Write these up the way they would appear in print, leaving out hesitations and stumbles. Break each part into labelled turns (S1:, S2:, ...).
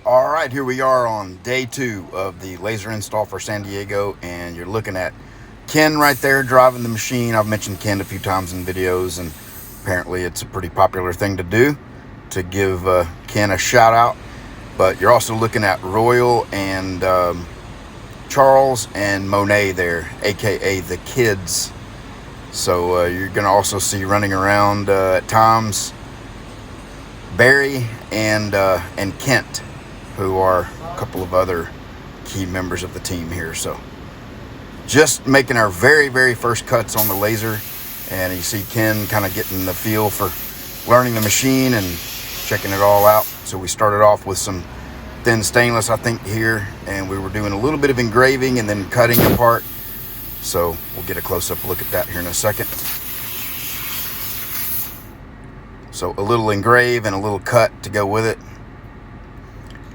S1: All right, here we are on day 2 of the laser install for San Diego, and you're looking at Ken right there driving the machine. I've mentioned Ken a few times in videos, and apparently it's a pretty popular thing to do, to give Ken a shout out. But you're also looking at Royal and Charles and Monet there, aka the kids. So you're going to also see running around at times Barry and Kent, who are a couple of other key members of the team here. So just making our very first cuts on the laser, and you see Ken kind of getting the feel for learning the machine and checking it all out. So we started off with some thin stainless, I think, here, and we were doing a little bit of engraving and then cutting apart. So we'll get a close-up look at that here in a second. So a little engrave and a little cut to go with it.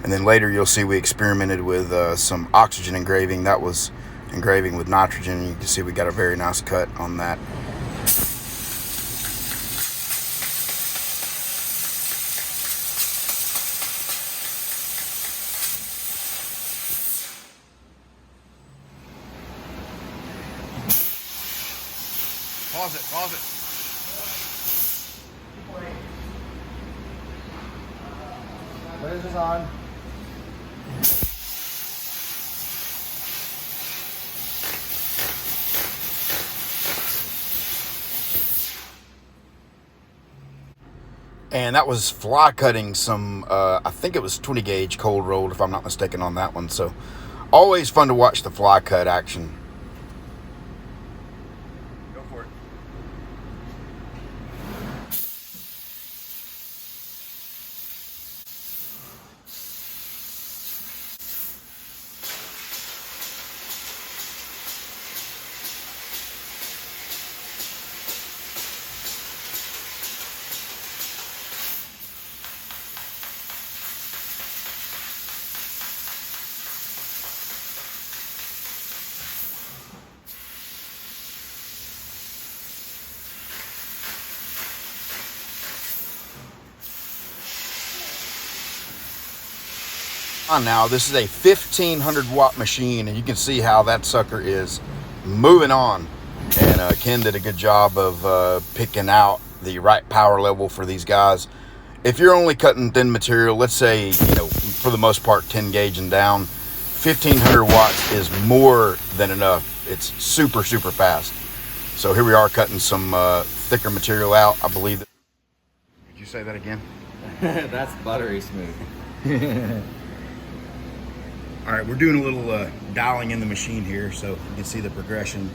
S1: And then later you'll see we experimented with some oxygen engraving. That was engraving with nitrogen. You can see we got a very nice cut on that. Pause it, pause it.
S2: What is this on?
S1: And that was fly cutting some, I think it was 20 gauge cold rolled, if I'm not mistaken, on that one. So always fun to watch the fly cut action. Go for it. Now this is a 1500 watt machine, and you can see how that sucker is moving on. And Ken did a good job of picking out the right power level for these guys. If you're only cutting thin material, let's say, for the most part 10 gauge and down, 1500 watts is more than enough. It's super fast. So here we are cutting some thicker material out, I believe. Did you say that again?
S2: That's buttery smooth.
S1: All right, we're doing a little dialing in the machine here, so you can see the progression.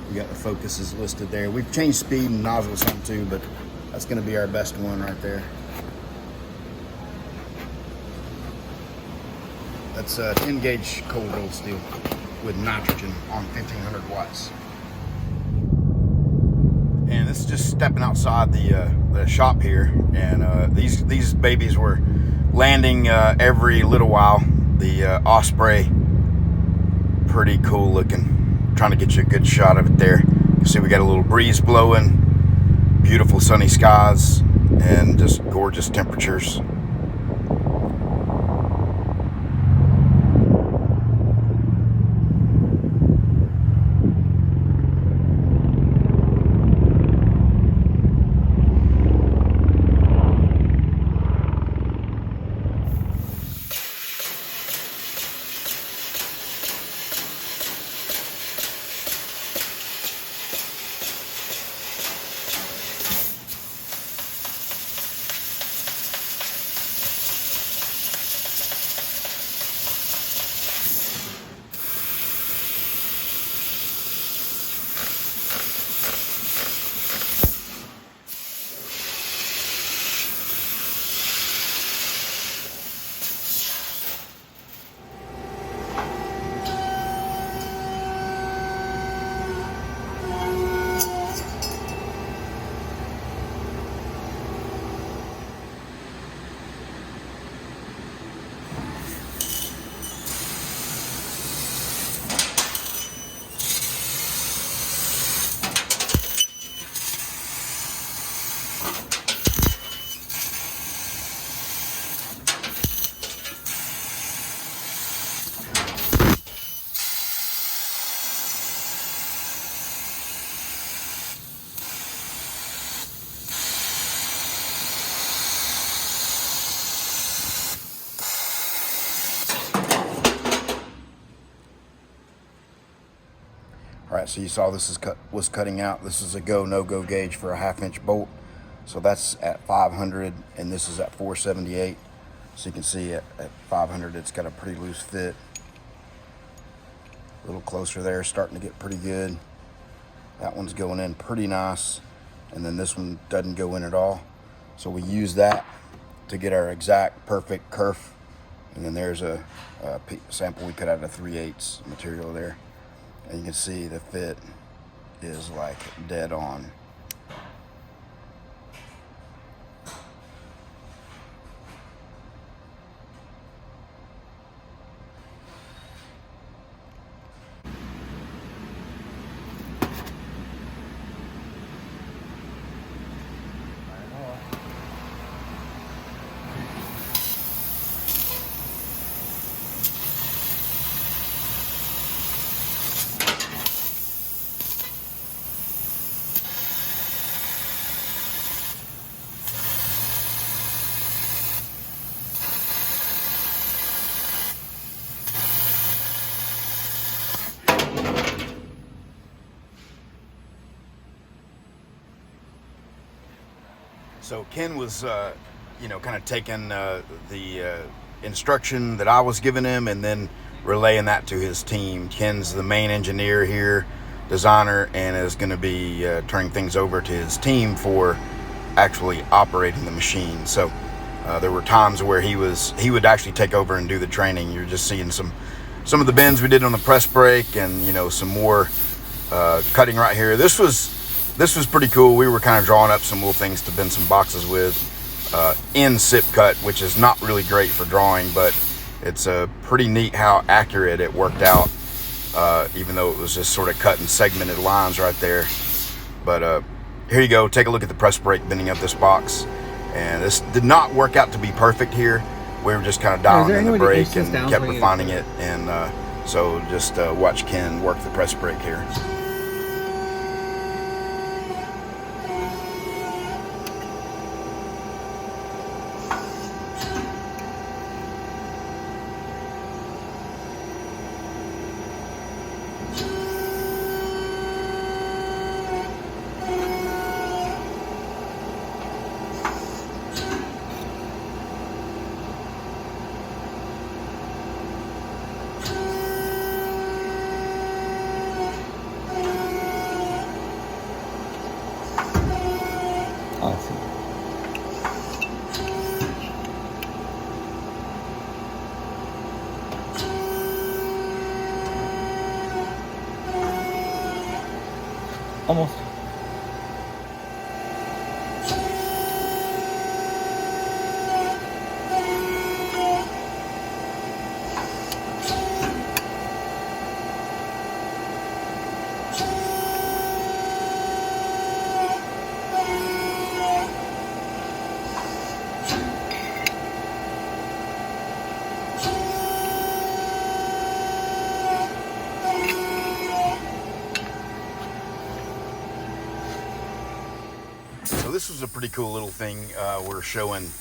S1: We got the focuses listed there. We've changed speed and nozzle some too, but that's going to be our best one right there. That's 10 gauge cold rolled steel with nitrogen on 1500 watts. And this is just stepping outside the shop here, and these babies were landing every little while. The Osprey, pretty cool looking. Trying to get you a good shot of it there. You see we got a little breeze blowing, beautiful sunny skies, and just gorgeous temperatures. All right, so you saw this was cutting out. This is a go, no go gauge for a 1/2 inch bolt. So that's at 500 and this is at 478. So you can see at 500, it's got a pretty loose fit. A little closer there, starting to get pretty good. That one's going in pretty nice. And then this one doesn't go in at all. So we use that to get our exact perfect kerf. And then there's a sample we cut out of 3/8 material there. And you can see the fit is like dead on. So Ken was, kind of taking the instruction that I was giving him and then relaying that to his team. Ken's the main engineer here, designer, and is going to be turning things over to his team for actually operating the machine. So there were times where he would actually take over and do the training. You're just seeing some of the bends we did on the press brake, and some more cutting right here. This was pretty cool. We were kind of drawing up some little things to bend some boxes with in SIP cut, which is not really great for drawing, but it's pretty neat how accurate it worked out, even though it was just sort of cut in segmented lines right there. But here you go. Take a look at the press brake bending up this box. And this did not work out to be perfect here. We were just kind of dialing in the brake and kept refining it. And so just watch Ken work the press brake here.
S2: Awesome. Almost.
S1: So this was a pretty cool little thing we're showing,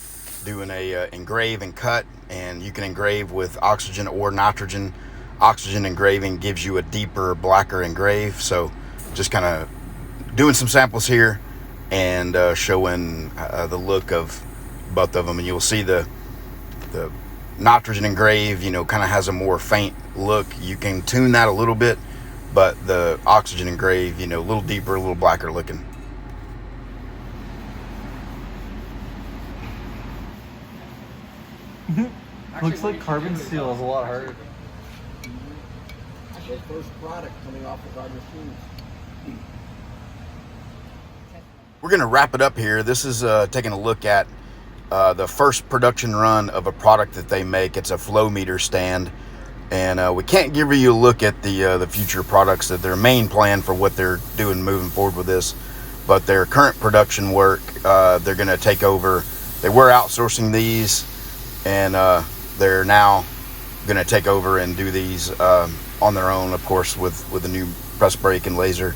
S1: doing a engrave and cut, and you can engrave with oxygen or nitrogen. Oxygen engraving gives you a deeper, blacker engrave. So just kind of doing some samples here and showing the look of both of them. And you'll see the nitrogen engrave, kind of has a more faint look. You can tune that a little bit, but the oxygen engrave, a little deeper, a little blacker looking.
S2: Looks like carbon steel is a lot harder.
S3: The first product coming off of our machines.
S1: We're going to wrap it up here. This is taking a look at the first production run of a product that they make. It's a flow meter stand, and we can't give you a look at the future products, that their main plan for what they're doing moving forward with this. But their current production work, they're going to take over. They were outsourcing these, and they're now going to take over and do these on their own, of course, with the new press brake and laser.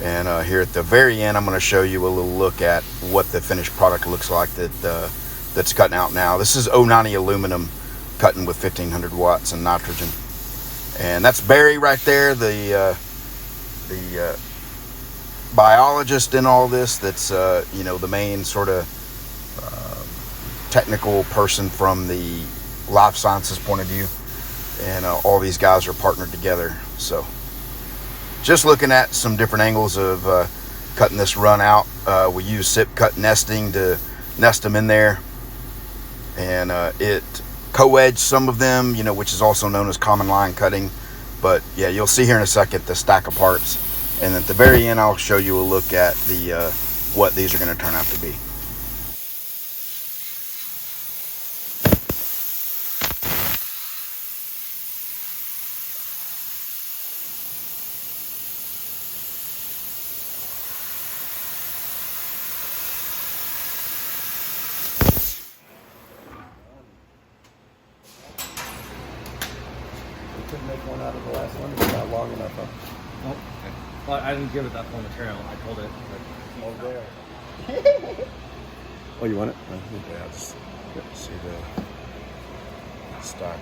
S1: And here at the very end, I'm going to show you a little look at what the finished product looks like that's cutting out now. This is 090 aluminum cutting with 1500 watts and nitrogen. And that's Barry right there, the the biologist in all this. That's you know, the main sort of technical person from the life sciences point of view, and all these guys are partnered together. So just looking at some different angles of cutting this run out. We use sip cut nesting to nest them in there, and it co-edged some of them, you know, which is also known as common line cutting. But yeah, you'll see here in a second the stack of parts, and at the very end I'll show you a look at the what these are going to turn out to be.
S3: We couldn't make one out of the last one. It's not long enough. Huh?
S2: Oh, okay. Well, I didn't give it that full material. I told it.
S3: Oh, there. Oh, you want it?
S1: Yeah, just see the stack.